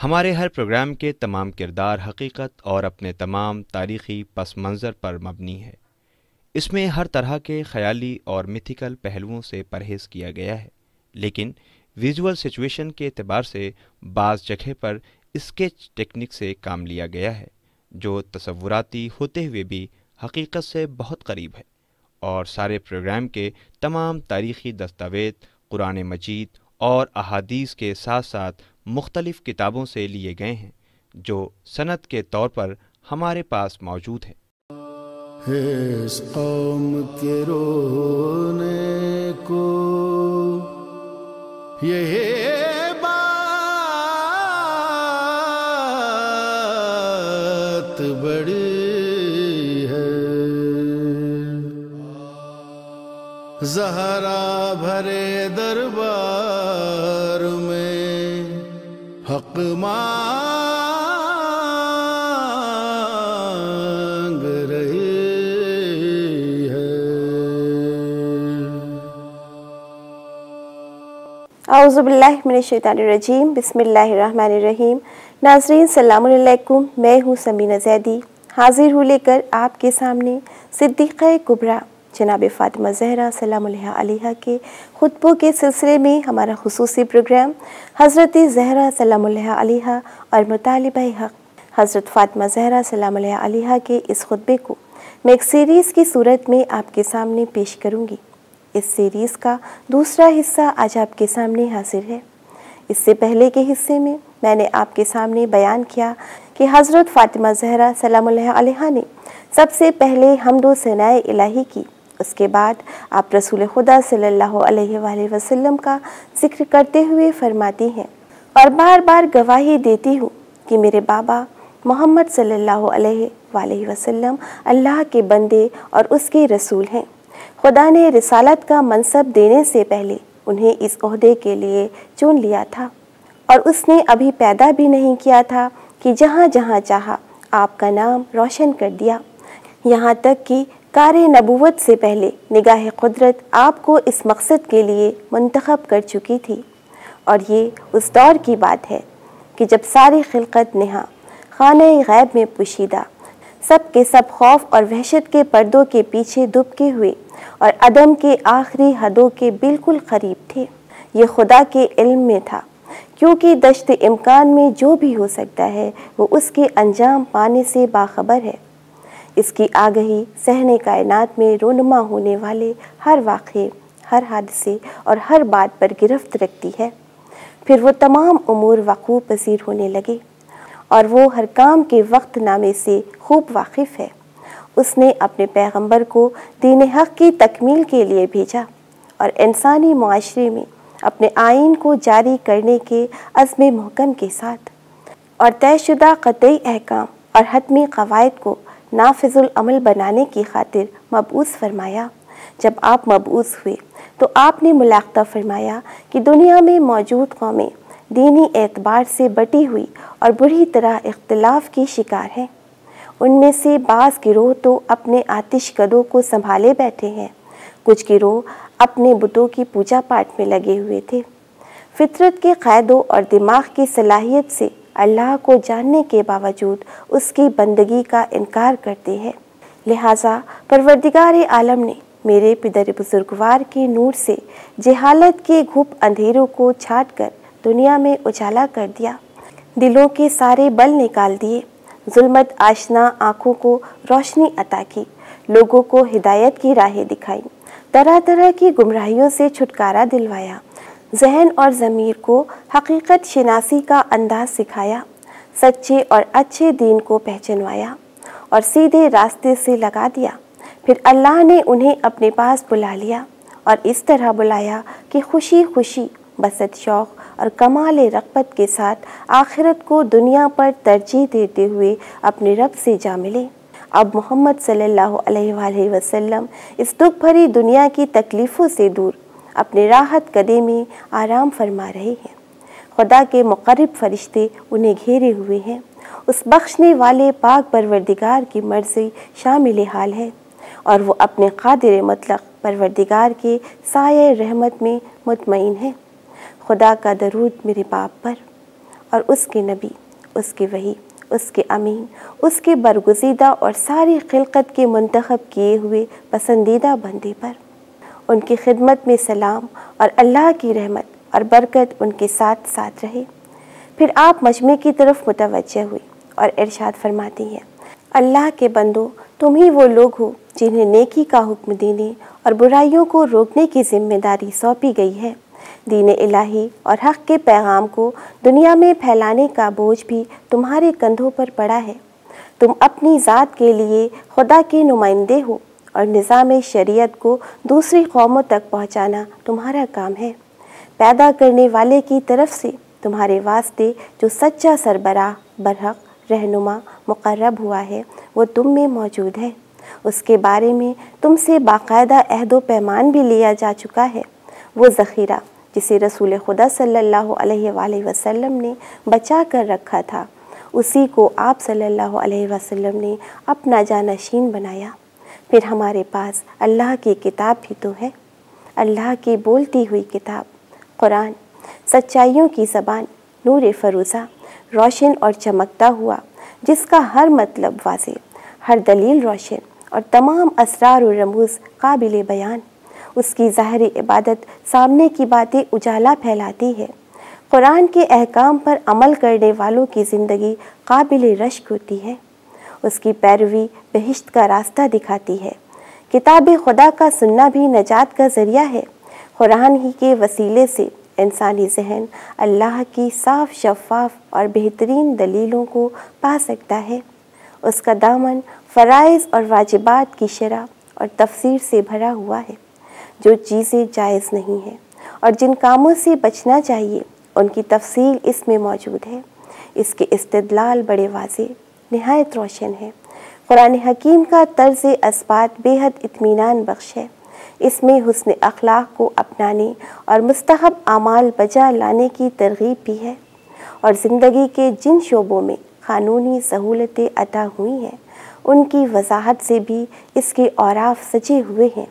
ہمارے ہر پروگرام کے تمام کردار حقیقت اور اپنے تمام تاریخی پس منظر پر مبنی ہے۔ اس میں ہر طرح کے خیالی اور میتھیکل پہلوؤں سے پرہیز کیا گیا ہے، لیکن ویژول سچویشن کے اعتبار سے بعض جگہ پر اسکیچ ٹیکنک سے کام لیا گیا ہے، جو تصوراتی ہوتے ہوئے بھی حقیقت سے بہت قریب ہے۔ اور سارے پروگرام کے تمام تاریخی دستاویز قرآن مجید اور احادیث کے ساتھ ساتھ مختلف کتابوں سے لیے گئے ہیں، جو سند کے طور پر ہمارے پاس موجود ہیں۔ اس قوم کے رونے کو یہ بات بڑی ہے، زہرا بھرے دربار میں حق مانگ رہی ہے۔ اعوذ باللہ من الشیطان الرجیم، بسم اللہ الرحمن الرحیم۔ ناظرین السلام علیکم، میں ہوں سمینہ زیدی، حاضر ہوں لے کر آپ کے سامنے صدیقہ کبریٰ جناب فاطمہ زہرا سلام اللہ علیہا کے خطبوں کے سلسلے میں ہمارا خصوصی پروگرام حضرت زہرا سلام اللہ علیہا اور مطالبہ حق حضرت فاطمہ زہرا سلام اللہ علیہا کے اس خطبے کو میں ایک سیریز کی صورت میں آپ کے سامنے پیش کروں گی۔ اس سیریز کا دوسرا حصہ آج آپ کے سامنے حاضر ہے۔ اس سے پہلے کے حصے میں میں نے آپ کے سامنے بیان کیا کہ حضرت فاطمہ زہرا سلام اللہ علیہا نے سب سے پہلے حمد و ثناء الہی کی، اس کے بعد آپ رسول خدا صلی اللہ علیہ وآلہ وسلم کا ذکر کرتے ہوئے فرماتی ہیں، اور بار بار گواہی دیتی ہوں کہ میرے بابا محمد صلی اللہ علیہ وآلہ وسلم اللہ کے بندے اور اس کے رسول ہیں۔ خدا نے رسالت کا منصب دینے سے پہلے انہیں اس عہدے کے لیے چن لیا تھا، اور اس نے ابھی پیدا بھی نہیں کیا تھا کہ جہاں جہاں چاہا آپ کا نام روشن کر دیا، یہاں تک کہ کار نبوت سے پہلے نگاہ قدرت آپ کو اس مقصد کے لیے منتخب کر چکی تھی۔ اور یہ اس دور کی بات ہے کہ جب ساری خلقت نہا خانہ غیب میں پوشیدہ، سب کے سب خوف اور وحشت کے پردوں کے پیچھے دبکے ہوئے اور عدم کے آخری حدوں کے بالکل قریب تھے۔ یہ خدا کے علم میں تھا، کیونکہ دشت امکان میں جو بھی ہو سکتا ہے وہ اس کے انجام پانے سے باخبر ہے۔ اس کی آگہی صحن کائنات میں رونما ہونے والے ہر واقعے، ہر حادثے اور ہر بات پر گرفت رکھتی ہے۔ پھر وہ تمام امور وقوع پذیر ہونے لگے، اور وہ ہر کام کے وقت نامے سے خوب واقف ہے۔ اس نے اپنے پیغمبر کو دین حق کی تکمیل کے لیے بھیجا، اور انسانی معاشرے میں اپنے آئین کو جاری کرنے کے عزم محکم کے ساتھ، اور طے شدہ قطعی احکام اور حتمی قواعد کو نافذ العمل بنانے کی خاطر مبعوث فرمایا۔ جب آپ مبعوث ہوئے تو آپ نے ملاحظہ فرمایا کہ دنیا میں موجود قومیں دینی اعتبار سے بٹی ہوئی اور بری طرح اختلاف کی شکار ہیں۔ ان میں سے بعض گروہ تو اپنے آتش کدوں کو سنبھالے بیٹھے ہیں، کچھ گروہ اپنے بتوں کی پوجا پاٹ میں لگے ہوئے تھے، فطرت کے قیدوں اور دماغ کی صلاحیت سے اللہ کو جاننے کے باوجود اس کی بندگی کا انکار کرتے ہیں۔ لہٰذا پروردگار عالم نے میرے پدر بزرگوار کے نور سے جہالت کے گھپ اندھیروں کو چھاٹ کر دنیا میں اجالا کر دیا، دلوں کے سارے بل نکال دیے، ظلمت آشنا آنکھوں کو روشنی عطا کی، لوگوں کو ہدایت کی راہیں دکھائیں، طرح طرح کی گمراہیوں سے چھٹکارا دلوایا، ذہن اور ضمیر کو حقیقت شناسی کا انداز سکھایا، سچے اور اچھے دین کو پہچنوایا اور سیدھے راستے سے لگا دیا۔ پھر اللہ نے انہیں اپنے پاس بلا لیا، اور اس طرح بلایا کہ خوشی خوشی بسط شوق اور کمال رغبت کے ساتھ آخرت کو دنیا پر ترجیح دیتے ہوئے اپنے رب سے جا ملے۔ اب محمد صلی اللہ علیہ وآلہ وسلم اس دکھ بھری دنیا کی تکلیفوں سے دور اپنے راحت قدے میں آرام فرما رہے ہیں۔ خدا کے مقرب فرشتے انہیں گھیرے ہوئے ہیں۔ اس بخشنے والے پاک پروردگار کی مرضی شامل حال ہے، اور وہ اپنے قادر مطلق پروردگار کے سایہ رحمت میں مطمئن ہے۔ خدا کا درود میرے باپ پر اور اس کے نبی، اس کے وحی، اس کے امین، اس کے برگزیدہ اور ساری خلقت کے منتخب کیے ہوئے پسندیدہ بندے پر ان کی خدمت میں سلام اور اللہ کی رحمت اور برکت ان کے ساتھ ساتھ رہے۔ پھر آپ مجمع کی طرف متوجہ ہوئی اور ارشاد فرماتی ہیں، اللہ کے بندو، تم ہی وہ لوگ ہو جنہیں نیکی کا حکم دینے اور برائیوں کو روکنے کی ذمہ داری سونپی گئی ہے۔ دین الہی اور حق کے پیغام کو دنیا میں پھیلانے کا بوجھ بھی تمہارے کندھوں پر پڑا ہے۔ تم اپنی ذات کے لیے خدا کے نمائندے ہو اور نظام شریعت کو دوسری قوموں تک پہنچانا تمہارا کام ہے۔ پیدا کرنے والے کی طرف سے تمہارے واسطے جو سچا سربراہ، برحق، رہنما مقرب ہوا ہے وہ تم میں موجود ہے۔ اس کے بارے میں تم سے باقاعدہ عہد و پیمان بھی لیا جا چکا ہے۔ وہ ذخیرہ جسے رسول خدا صلی اللہ علیہ وآلہ وسلم نے بچا کر رکھا تھا، اسی کو آپ صلی اللہ علیہ وسلم نے اپنا جانشین بنایا۔ پھر ہمارے پاس اللہ کی کتاب بھی تو ہے، اللہ کی بولتی ہوئی کتاب قرآن، سچائیوں کی زبان، نور فروزہ، روشن اور چمکتا ہوا، جس کا ہر مطلب واضح، ہر دلیل روشن اور تمام اسرار و رموز قابل بیان۔ اس کی ظاہری عبادت سامنے کی باتیں اجالا پھیلاتی ہے۔ قرآن کے احکام پر عمل کرنے والوں کی زندگی قابل رشک ہوتی ہے۔ اس کی پیروی بہشت کا راستہ دکھاتی ہے۔ کتاب خدا کا سننا بھی نجات کا ذریعہ ہے۔ قرآن ہی کے وسیلے سے انسانی ذہن اللہ کی صاف، شفاف اور بہترین دلیلوں کو پا سکتا ہے۔ اس کا دامن فرائض اور واجبات کی شرح اور تفسیر سے بھرا ہوا ہے۔ جو چیزیں جائز نہیں ہیں اور جن کاموں سے بچنا چاہیے ان کی تفصیل اس میں موجود ہے۔ اس کے استدلال بڑے واضح، نہایت روشن ہے۔ قرآن حکیم کا طرز اثبات بے حد اطمینان بخش ہے۔ اس میں حسن اخلاق کو اپنانے اور مستحب اعمال بجا لانے کی ترغیب بھی ہے، اور زندگی کے جن شعبوں میں قانونی سہولتیں عطا ہوئی ہیں ان کی وضاحت سے بھی اس کے اوراف سجے ہوئے ہیں۔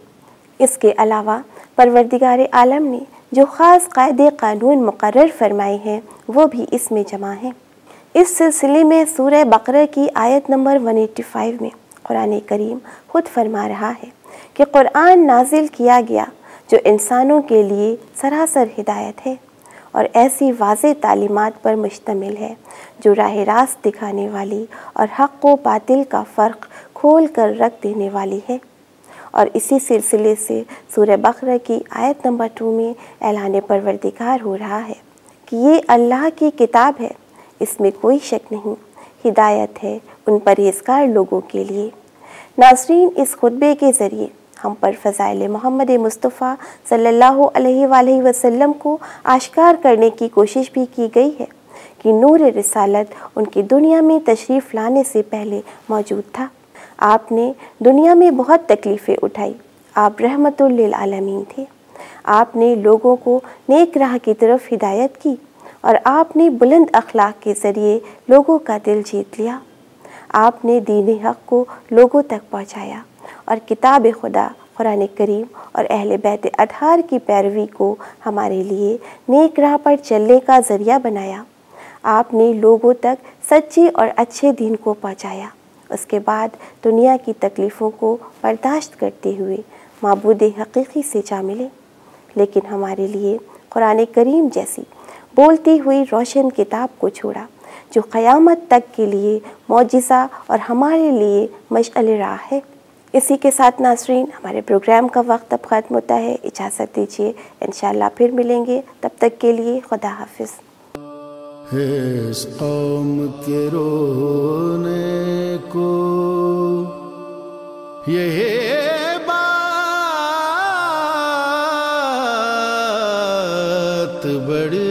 اس کے علاوہ پروردگار عالم نے جو خاص قاعدے قانون مقرر فرمائے ہیں وہ بھی اس میں جمع ہیں۔ اس سلسلے میں سورہ بقرہ کی آیت نمبر 185 میں قرآن کریم خود فرما رہا ہے کہ قرآن نازل کیا گیا جو انسانوں کے لیے سراسر ہدایت ہے اور ایسی واضح تعلیمات پر مشتمل ہے جو راہ راست دکھانے والی اور حق و باطل کا فرق کھول کر رکھ دینے والی ہے۔ اور اسی سلسلے سے سورہ بقرہ کی آیت نمبر 2 میں اعلان پروردگار ہو رہا ہے کہ یہ اللہ کی کتاب ہے، اس میں کوئی شک نہیں، ہدایت ہے ان پرہیزگار لوگوں کے لیے۔ ناظرین، اس خطبے کے ذریعے ہم پر فضائل محمد مصطفیٰ صلی اللہ علیہ وآلہ وسلم کو آشکار کرنے کی کوشش بھی کی گئی ہے کہ نور رسالت ان کی دنیا میں تشریف لانے سے پہلے موجود تھا۔ آپ نے دنیا میں بہت تکلیفیں اٹھائی، آپ رحمت للعالمین تھے۔ آپ نے لوگوں کو نیک راہ کی طرف ہدایت کی اور آپ نے بلند اخلاق کے ذریعے لوگوں کا دل جیت لیا۔ آپ نے دین حق کو لوگوں تک پہنچایا اور کتاب خدا قرآن کریم اور اہل بیت اطہار کی پیروی کو ہمارے لیے نیک راہ پر چلنے کا ذریعہ بنایا۔ آپ نے لوگوں تک سچے اور اچھے دین کو پہنچایا۔ اس کے بعد دنیا کی تکلیفوں کو برداشت کرتے ہوئے معبود حقیقی سے جا ملے، لیکن ہمارے لیے قرآن کریم جیسی بولتی ہوئی روشن کتاب کو چھوڑا جو قیامت تک کے لیے معجزہ اور ہمارے لیے مشعل راہ ہے۔ اسی کے ساتھ ناظرین، ہمارے پروگرام کا وقت اب ختم ہوتا ہے، اجازت دیجیے، انشاءاللہ پھر ملیں گے، تب تک کے لیے خدا حافظ۔ اس قوم کے رونے کو یہ بات بڑی